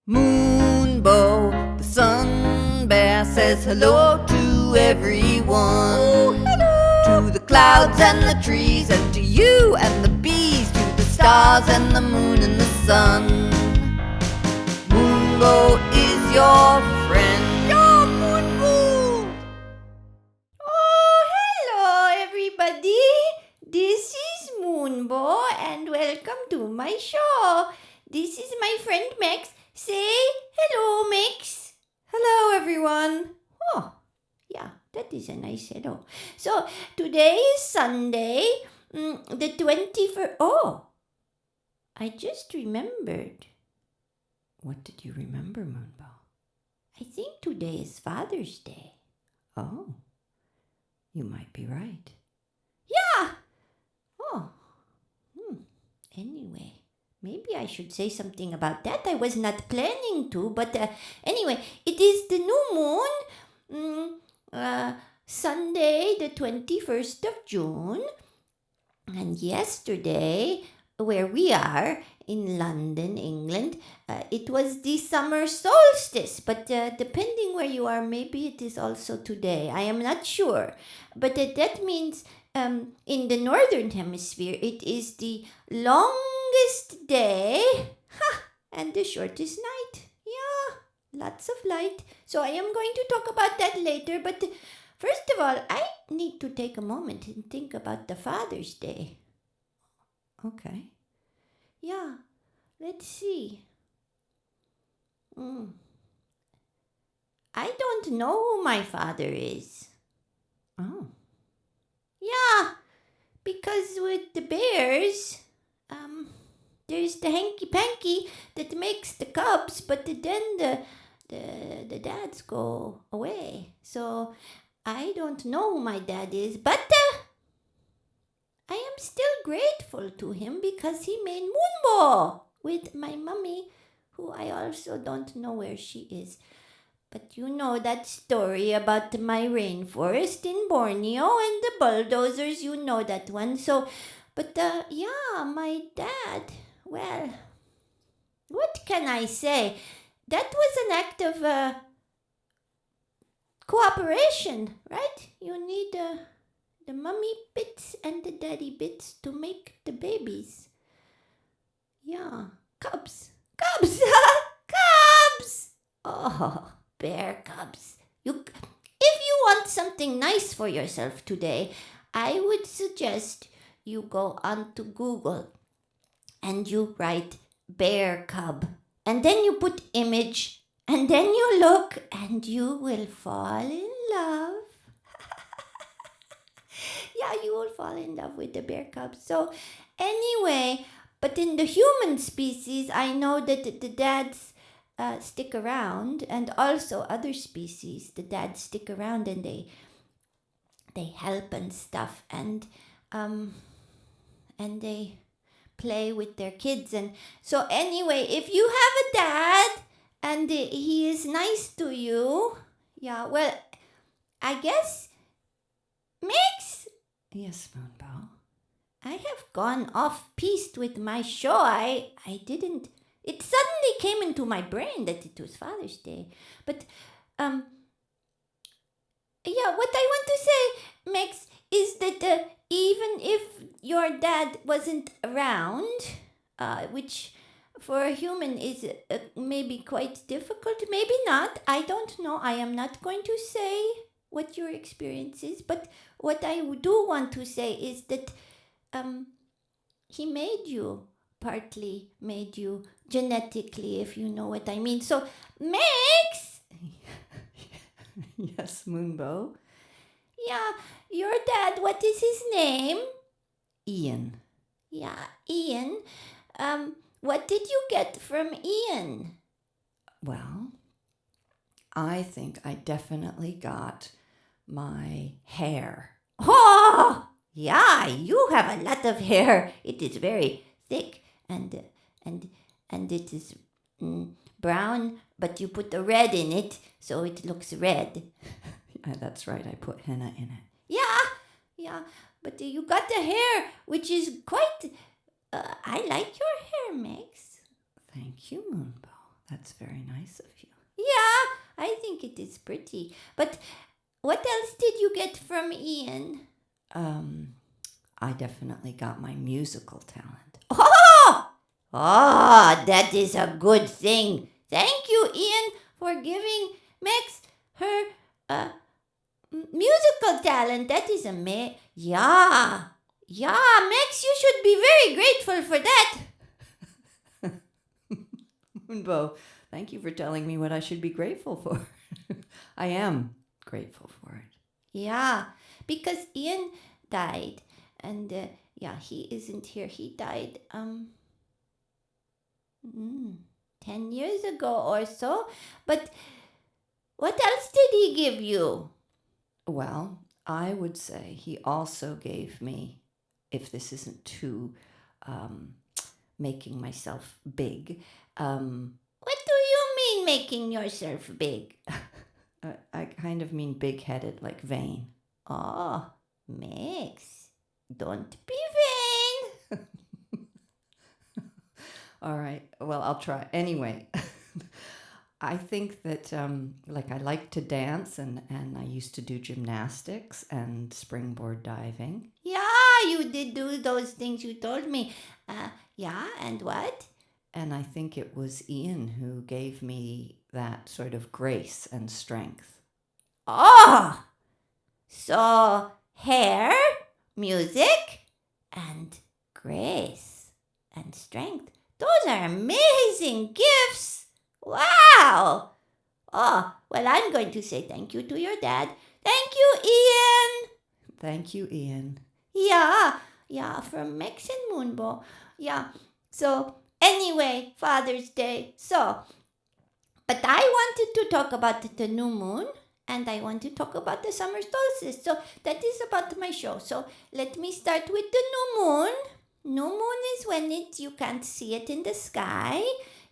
Moonbow, the sun bear, says hello to everyone. Oh, hello! To the clouds and the trees, and to you and the bees, to the stars and the moon and the sun. Moonbow is your friend. Your Moonbow! Oh, hello everybody! This is Moonbow and welcome to my show. This is my friend Max. Say hello, Max. Hello, everyone. Oh, yeah, that is a nice hello. So, today is Sunday, the 21st. Oh, I just remembered. What did you remember, Moonbow? I think today is Father's Day. Oh, you might be right. Yeah! Oh, anyway. Maybe I should say something about that. I was not planning to, but anyway, it is the new moon, Sunday, the 21st of June. And yesterday, where we are in London, England, it was the summer solstice. But depending where you are, maybe it is also today. I am not sure. But that means in the northern hemisphere, it is the longest day and the shortest night. Yeah, lots of light. So I am going to talk about that later. But first of all, I need to take a moment and think about the Father's Day. Okay. Yeah, let's see. I don't know who my father is. Oh. Yeah, because with the bears, there's the hanky-panky that makes the cubs, but then the dads go away. So I don't know who my dad is, but I am still grateful to him because he made Moonbow with my mummy, who I also don't know where she is. But you know that story about my rainforest in Borneo and the bulldozers, you know that one. So, but yeah, my dad, well, what can I say? That was an act of cooperation, right? You need the mummy bits and the daddy bits to make the babies. Yeah, cubs. Cubs! Cubs! Oh, bear cubs. If you want something nice for yourself today, I would suggest you go onto Google and you write bear cub. And then you put image and then you look and you will fall in love. Yeah, you will fall in love with the bear cubs. So anyway, but in the human species, I know that the dads stick around, and also other species, the dads stick around and they help and stuff, and they play with their kids. And so anyway, if you have a dad and he is nice to you, yeah, well, I guess Mix. Yes, Moonbow. I have gone off piste with my show. I didn't. It suddenly came into my brain that it was Father's Day. But yeah, what I want to say, Max, is that even if your dad wasn't around, which for a human is maybe quite difficult, maybe not. I don't know. I am not going to say what your experience is, but what I do want to say is that he made you, partly made you genetically, if you know what I mean. So, Max! Yes, Moonbow. Yeah, your dad, what is his name? Ian. Yeah, Ian. What did you get from Ian? Well, I think I definitely got my hair. Oh! Yeah, you have a lot of hair. It is very thick and it is brown, but you put the red in it, so it looks red. Yeah, that's right. I put henna in it. Yeah. But you got the hair, which is quite. I like your hair, Max. Thank you, Moonbow. That's very nice of you. Yeah, I think it is pretty. But what else did you get from Ian? I definitely got my musical talent. Oh! Ah, that is a good thing. Thank you, Ian, for giving Max her musical talent. That is amazing. Yeah. Yeah, Max, you should be very grateful for that. Moonbow, thank you for telling me what I should be grateful for. I am grateful for it. Yeah, because Ian died. And yeah, he isn't here. He died 10 years ago or so. But what else did he give you? Well, I would say he also gave me, if this isn't too making myself big, What do you mean making yourself big? I kind of mean big-headed, like vain. Oh, Max, don't be vain. All right, well, I'll try. Anyway, I think that, like, I like to dance, and I used to do gymnastics and springboard diving. Yeah, you did do those things you told me. Yeah, and what? And I think it was Ian who gave me that sort of grace and strength. Oh, so hair, music, and grace and strength. Those are amazing gifts. Wow. Oh, well, I'm going to say thank you to your dad. Thank you, Ian. Thank you, Ian. Yeah, from Max and Moonbow. Yeah, so anyway, Father's Day. So, but I wanted to talk about the new moon and I want to talk about the summer solstice. So, that is about my show. So, let me start with the new moon. New moon is when you can't see it in the sky.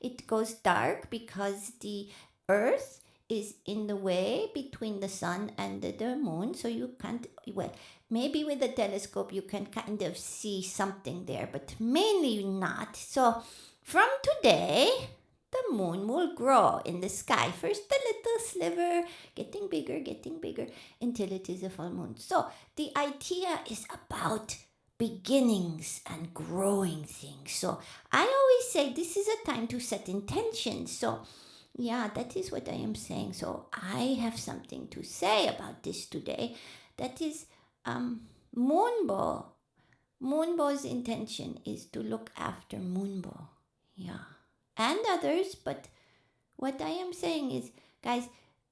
It goes dark because the earth is in the way between the sun and the moon, so you can't, well, maybe with a telescope you can kind of see something there, but mainly not. So from today, the moon will grow in the sky. First a little sliver, getting bigger until it is a full moon. So the idea is about beginnings and growing things. So I always say this is a time to set intentions. So yeah, that is what I am saying. So I have something to say about this today. That is Moonbow. Moonbow's intention is to look after Moonbow. Yeah. And others, but what I am saying is, guys,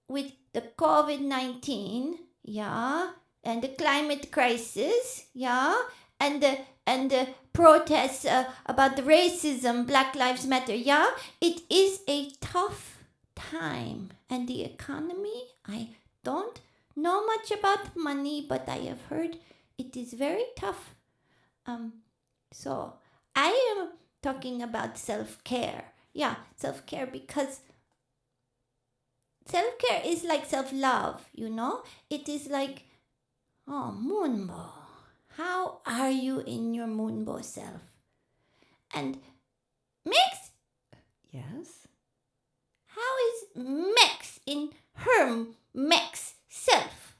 with the COVID-19, yeah, and the climate crisis, yeah, and the protests about the racism, Black Lives Matter, yeah, it is a tough time. And the economy, I don't know much about money, but I have heard it is very tough. So I am talking about self-care. Yeah, self-care, because self-care is like self-love, you know? It is like, oh, Moonbow, how are you in your Moonbow self? And Mix, Yes? how is Mix in her Mix self?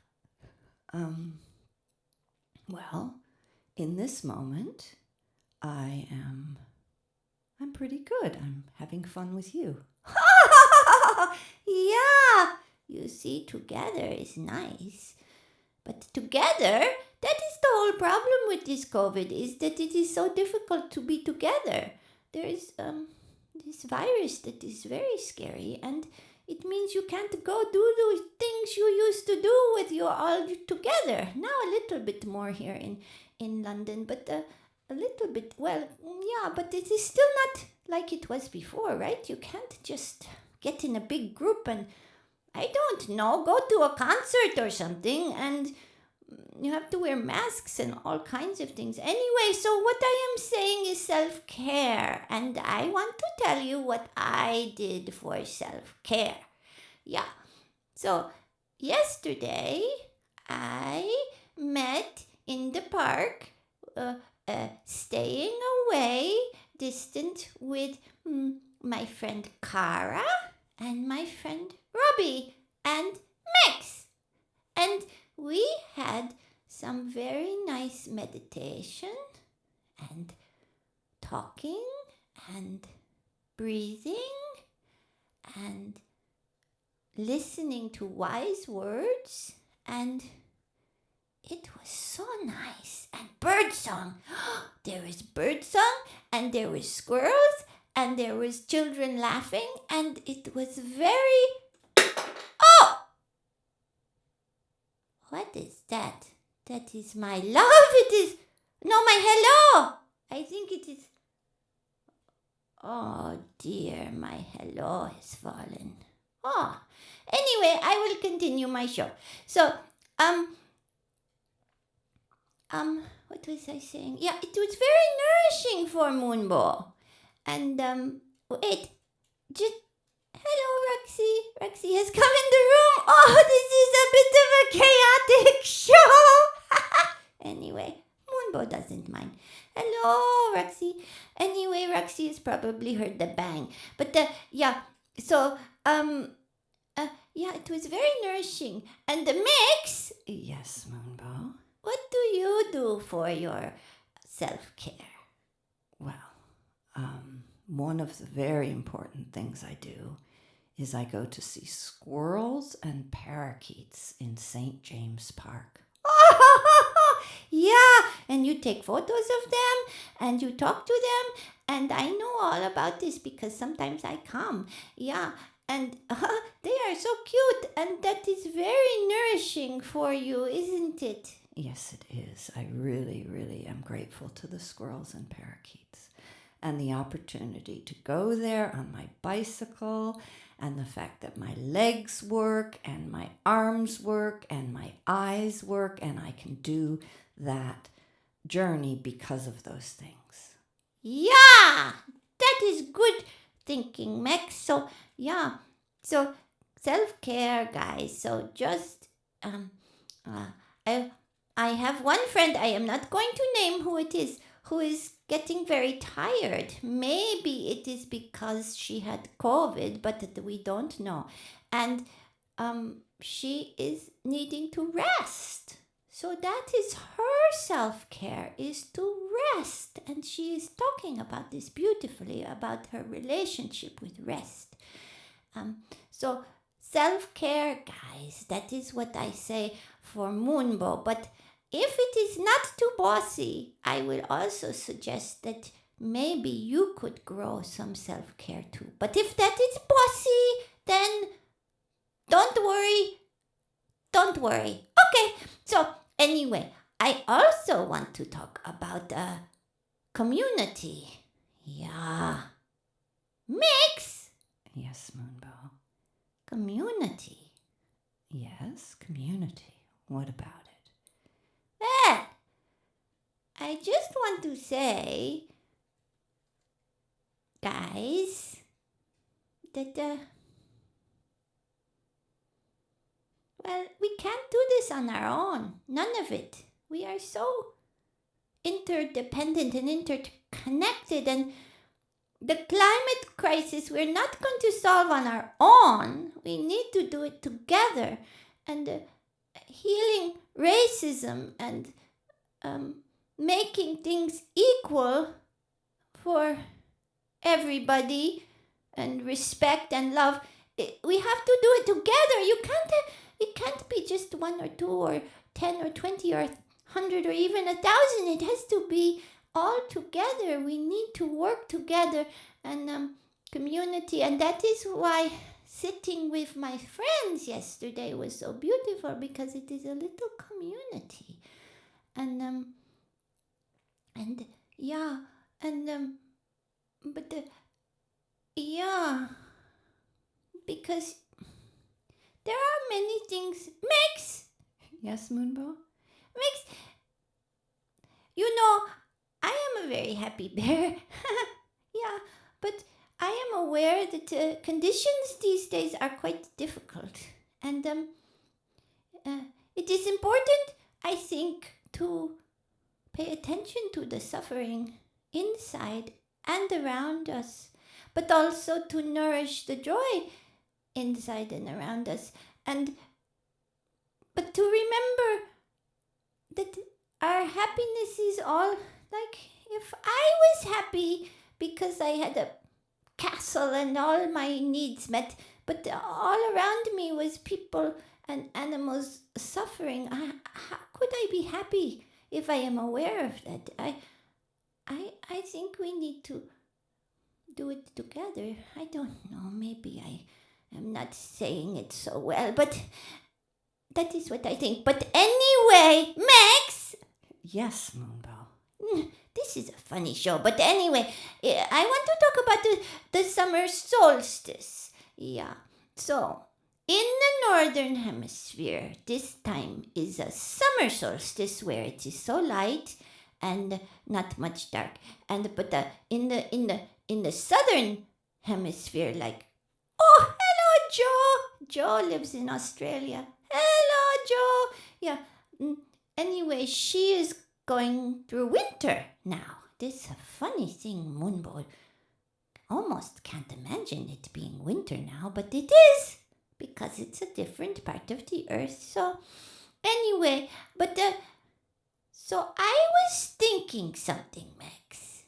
Well, in this moment, I'm pretty good. I'm having fun with you. Yeah, you see, together is nice. But together, that is the whole problem with this COVID, is that it is so difficult to be together. There is this virus that is very scary, and it means you can't go do those things you used to do with you all together. Now a little bit more here in London, but a little bit, well, yeah, but it is still not like it was before, right? You can't just get in a big group and, I don't know, go to a concert or something, and you have to wear masks and all kinds of things. Anyway, so what I am saying is self-care, and I want to tell you what I did for self-care. Yeah, so yesterday I met in the park, staying away, distant with my friend Kara and my friend Robbie and Max. And we had some very nice meditation and talking and breathing and listening to wise words, and it was so nice. And bird song. There was bird song, and there was squirrels, and there was children laughing, and it was very... Oh! What is that? That is my love. It is... No, my hello. I think it is... Oh dear, my hello has fallen. Oh, anyway, I will continue my show. So, what was I saying? Yeah, it was very nourishing for Moonbow. And, wait, just, hello, Roxy. Roxy has come in the room. Oh, this is a bit of a chaotic show. Anyway, Moonbow doesn't mind. Hello, Roxy. Anyway, Roxy has probably heard the bang. But, yeah, so, yeah, it was very nourishing. And the mix... Yes, Moonbow. What do you do for your self-care? Well, one of the very important things I do is I go to see squirrels and parakeets in St. James Park. Yeah, and you take photos of them and you talk to them, and I know all about this because sometimes I come. Yeah, and they are so cute, and that is very nourishing for you, isn't it? Yes, it is. I really, really am grateful to the squirrels and parakeets and the opportunity to go there on my bicycle, and the fact that my legs work and my arms work and my eyes work, and I can do that journey because of those things. Yeah, that is good thinking, Max. So, yeah, so self-care, guys. So just, I have one friend, I am not going to name who it is, who is getting very tired. Maybe it is because she had COVID, but we don't know. And she is needing to rest. So that is her self-care, is to rest. And she is talking about this beautifully, about her relationship with rest. So self-care, guys, that is what I say for Moonbow. But if it is not too bossy, I will also suggest that maybe you could grow some self-care too. But if that is bossy, then don't worry. Don't worry. Okay, so anyway, I also want to talk about community. Yeah. Mix. Yes, Moonbow. Community. Yes, community. What about it? Well, I just want to say, guys, that, well, we can't do this on our own. None of it. We are so interdependent and interconnected, and the climate crisis we're not going to solve on our own. We need to do it together. And healing racism and making things equal for everybody and respect and love, we have to do it together. It can't be just 1 or 2 or 10 or 20 or 100 or even 1,000. It has to be all together. We need to work together, and community. And that is why sitting with my friends yesterday was so beautiful, because it is a little community. And yeah, and but yeah, because there are many things. Mix. Yes, Moonbow? Mix. You know, I am a very happy bear. Yeah, but I am aware that conditions these days are quite difficult. And it is important, I think, to pay attention to the suffering inside and around us. but also to nourish the joy inside and around us. And but to remember that our happiness is all like, if I was happy because I had a castle and all my needs met, but all around me was people and animals suffering, how could I be happy if I am aware of that? I think we need to do it together. I don't know, maybe I am not saying it so well, but that is what I think. But anyway, Max! Yes, Moonbow. This is a funny show, but anyway, I want to talk about the summer solstice. Yeah, so in the northern hemisphere, this time is a summer solstice where it is so light and not much dark. And but in the southern hemisphere, like, oh, hello, Joe. Joe lives in Australia. Hello, Joe. Yeah. Anyway, she is going through winter now. This is a funny thing, Moonbow. Almost can't imagine it being winter now, but it is, because it's a different part of the earth. So anyway, but so I was thinking something, Max.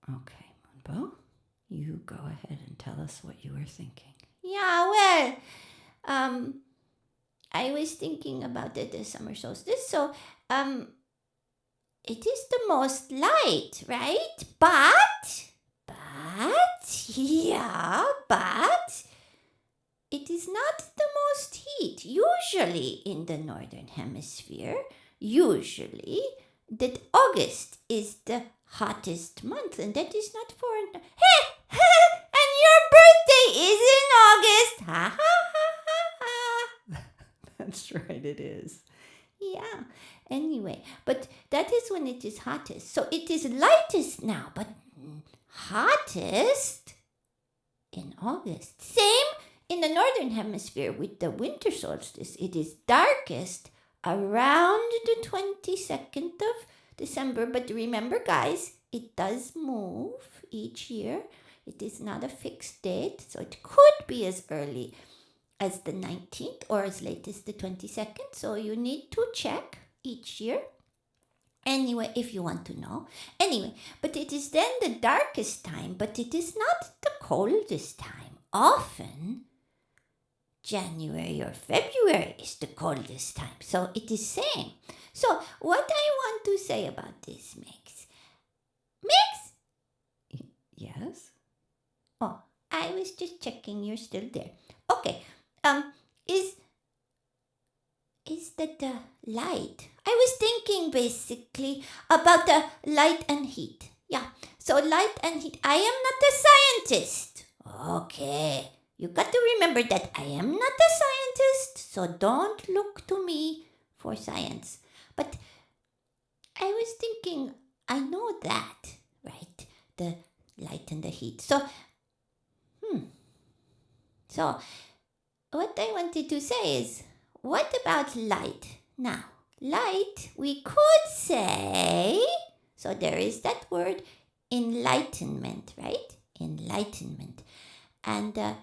Okay, Moonbow, you go ahead and tell us what you were thinking. Yeah, well, I was thinking about the summer solstice. So it is the most light, right? But it is not the most heat. Usually in the northern hemisphere, that August is the hottest month, and that is not for and your birthday is in August. Ha ha ha ha ha. That's right, it is. Yeah. Anyway, but that is when it is hottest. So it is lightest now, but hottest in August. Same in the northern hemisphere with the winter solstice. It is darkest around the 22nd of December. But remember, guys, it does move each year. It is not a fixed date, so it could be as early as the 19th or as late as the 22nd. So you need to check each year. Anyway, if you want to know. Anyway, but it is then the darkest time, but it is not the coldest time. Often, January or February is the coldest time. So it is same. So what I want to say about this, Max. Yes? Oh, I was just checking you're still there. Okay. Is that the light? I was thinking basically about the light and heat. Yeah. So light and heat. I am not a scientist. Okay. You got to remember that I am not a scientist, so don't look to me for science. But I was thinking, I know that, right? The light and the heat. So what I wanted to say is, what about light? Now, light, we could say, so there is that word, enlightenment, right? Enlightenment. And that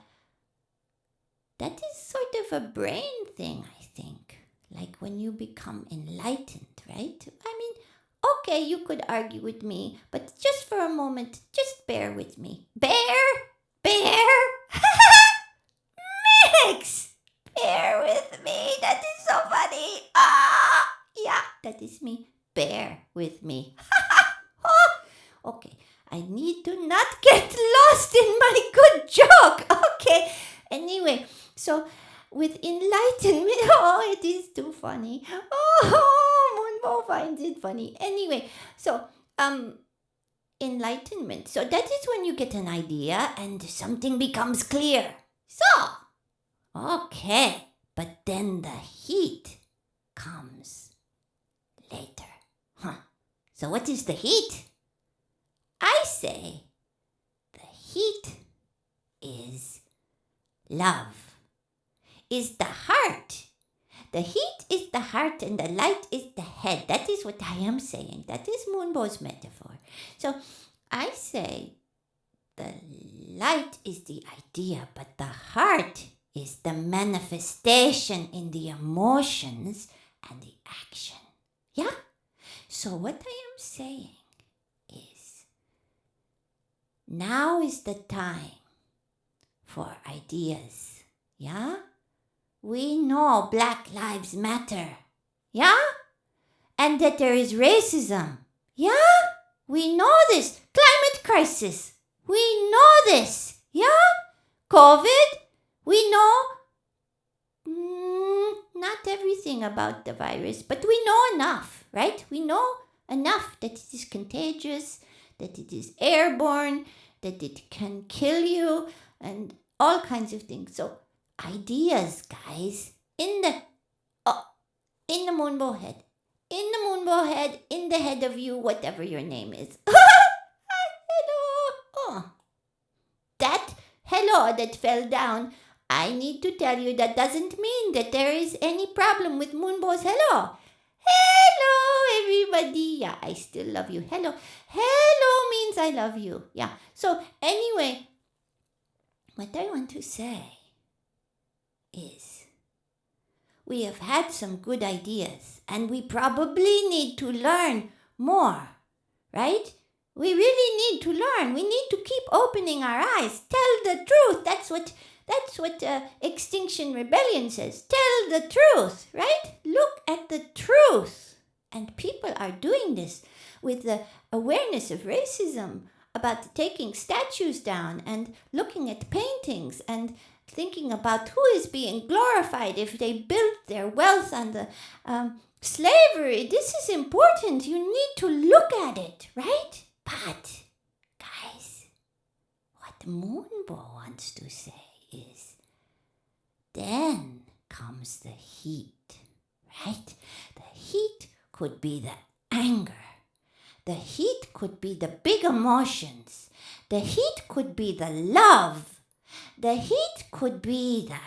is sort of a brain thing, I think. Like when you become enlightened, right? I mean, okay, you could argue with me, but just for a moment, just bear with me. Bear! Max! Bear with me. That is so funny. Yeah, that is me. Bear with me. Okay, I need to not get lost in my good joke. Okay, anyway, so with enlightenment, oh, it is too funny. Oh, Moonbow finds it funny. Anyway, so enlightenment. So that is when you get an idea and something becomes clear. So, okay, but then the heat comes later. So what is the heat? I say the heat is love, is the heart. The heat is the heart and the light is the head. That is what I am saying. That is Moonbow's metaphor. So I say The light is the idea, but the heart is the manifestation in the emotions and the action. Yeah? So what I am saying is, now is the time for ideas. Yeah? We know Black Lives Matter. Yeah? And that there is racism. Yeah? We know this. Climate crisis. We know this. Yeah? COVID. We know not everything about the virus, but we know enough, right? We know enough that it is contagious, that it is airborne, that it can kill you, and all kinds of things. So ideas, guys, in the Moonbow head. In the Moonbow head, in the head of you, whatever your name is. Hello. Oh. That hello that fell down, I need to tell you that doesn't mean that there is any problem with Moonbow's hello. Hello, everybody. Yeah, I still love you. Hello. Hello means I love you. Yeah. So anyway, what I want to say is, we have had some good ideas and we probably need to learn more, right? We really need to learn. We need to keep opening our eyes. Tell the truth. That's what Extinction Rebellion says. Tell the truth, right? Look at the truth. And people are doing this with the awareness of racism, about taking statues down and looking at paintings and thinking about who is being glorified if they built their wealth on the slavery. This is important. You need to look at it, right? But, guys, what Moonbow wants to say is, then comes the heat, right? The heat could be the anger. The heat could be the big emotions. The heat could be the love. The heat could be the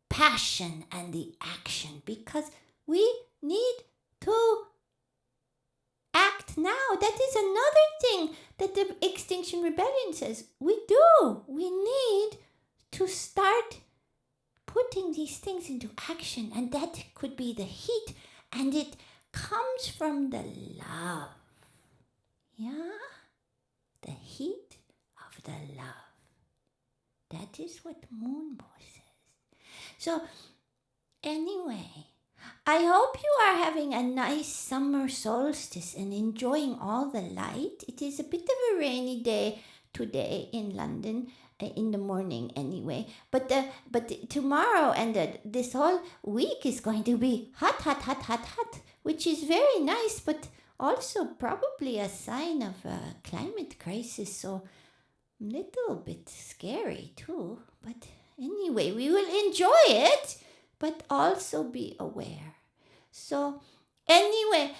passion and the action, because we need to act now. That is another thing that the Extinction Rebellion says. We do. We need to start putting these things into action, and that could be the heat, and it comes from the love. Yeah? The heat of the love. That is what Moonbow says. So, anyway, I hope you are having a nice summer solstice and enjoying all the light. It is a bit of a rainy day today in London, in the morning anyway. But tomorrow and this whole week is going to be hot, which is very nice, but also probably a sign of a climate crisis. So a little bit scary too. But anyway, we will enjoy it, but also be aware. So anyway,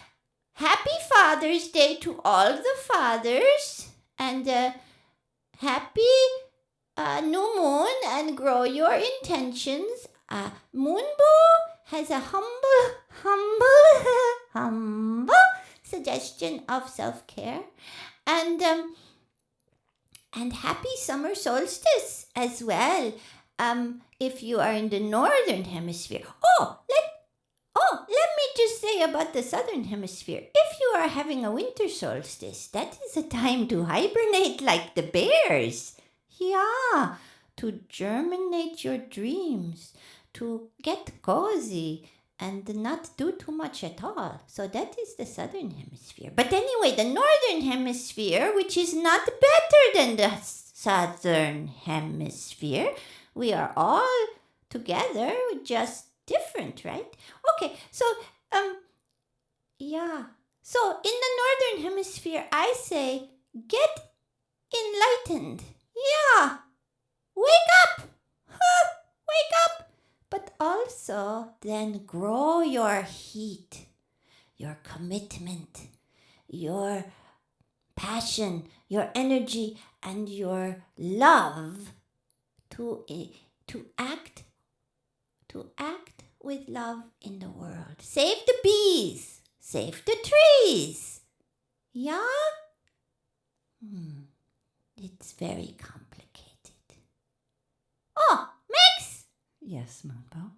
happy Father's Day to all the fathers, and happy new moon, and grow your intentions. Moonbow has a humble suggestion of self-care, and happy summer solstice as well. If you are in the northern hemisphere. Let me just say about the southern hemisphere. If you are having a winter solstice, that is a time to hibernate like the bears. Yeah, to germinate your dreams, to get cozy and not do too much at all. So that is the southern hemisphere. But anyway, the northern hemisphere, which is not better than the southern hemisphere, we are all together, just different, right? Okay, so yeah. So in the northern hemisphere, I say, get enlightened. Yeah. Wake up. Wake up. But also then grow your heat, your commitment, your passion, your energy, and your love to act with love in the world. Save the bees. Save the trees. Yeah? It's very complex. Yes, Moonbow.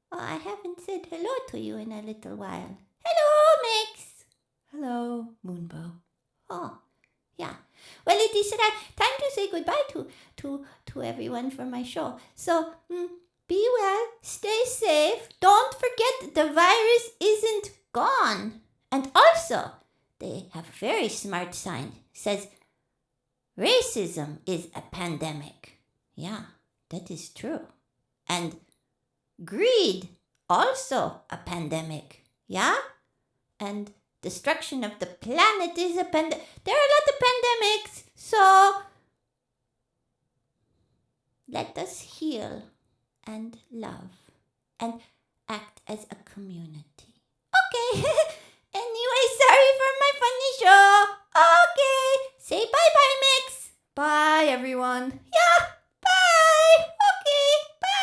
Oh, I haven't said hello to you in a little while. Hello, Mix. Hello, Moonbow. Oh, yeah. Well, it is time to say goodbye to everyone for my show. So, be well, stay safe. Don't forget the virus isn't gone. And also, they have a very smart sign. It says, racism is a pandemic. Yeah, that is true. And greed, also a pandemic. Yeah? And destruction of the planet is a pandemic. There are a lot of pandemics. So let us heal and love and act as a community. Okay. Anyway, sorry for my funny show. Okay. Say bye-bye, Mix. Bye, everyone. Yeah. Bye. Okay. Bye.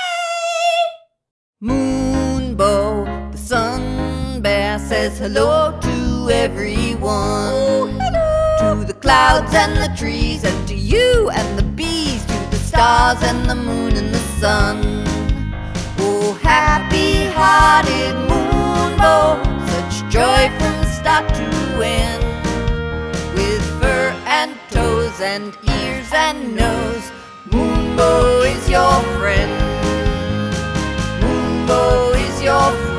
Moonbow, the sun bear, says hello to everyone. Hello. To the clouds and the trees, and to you and the bees, to the stars and the moon and the sun. Oh, happy-hearted Moonbow, such joy from start to end. With fur and toes and ears and nose, Moonbow is your friend. Moonbow is your friend.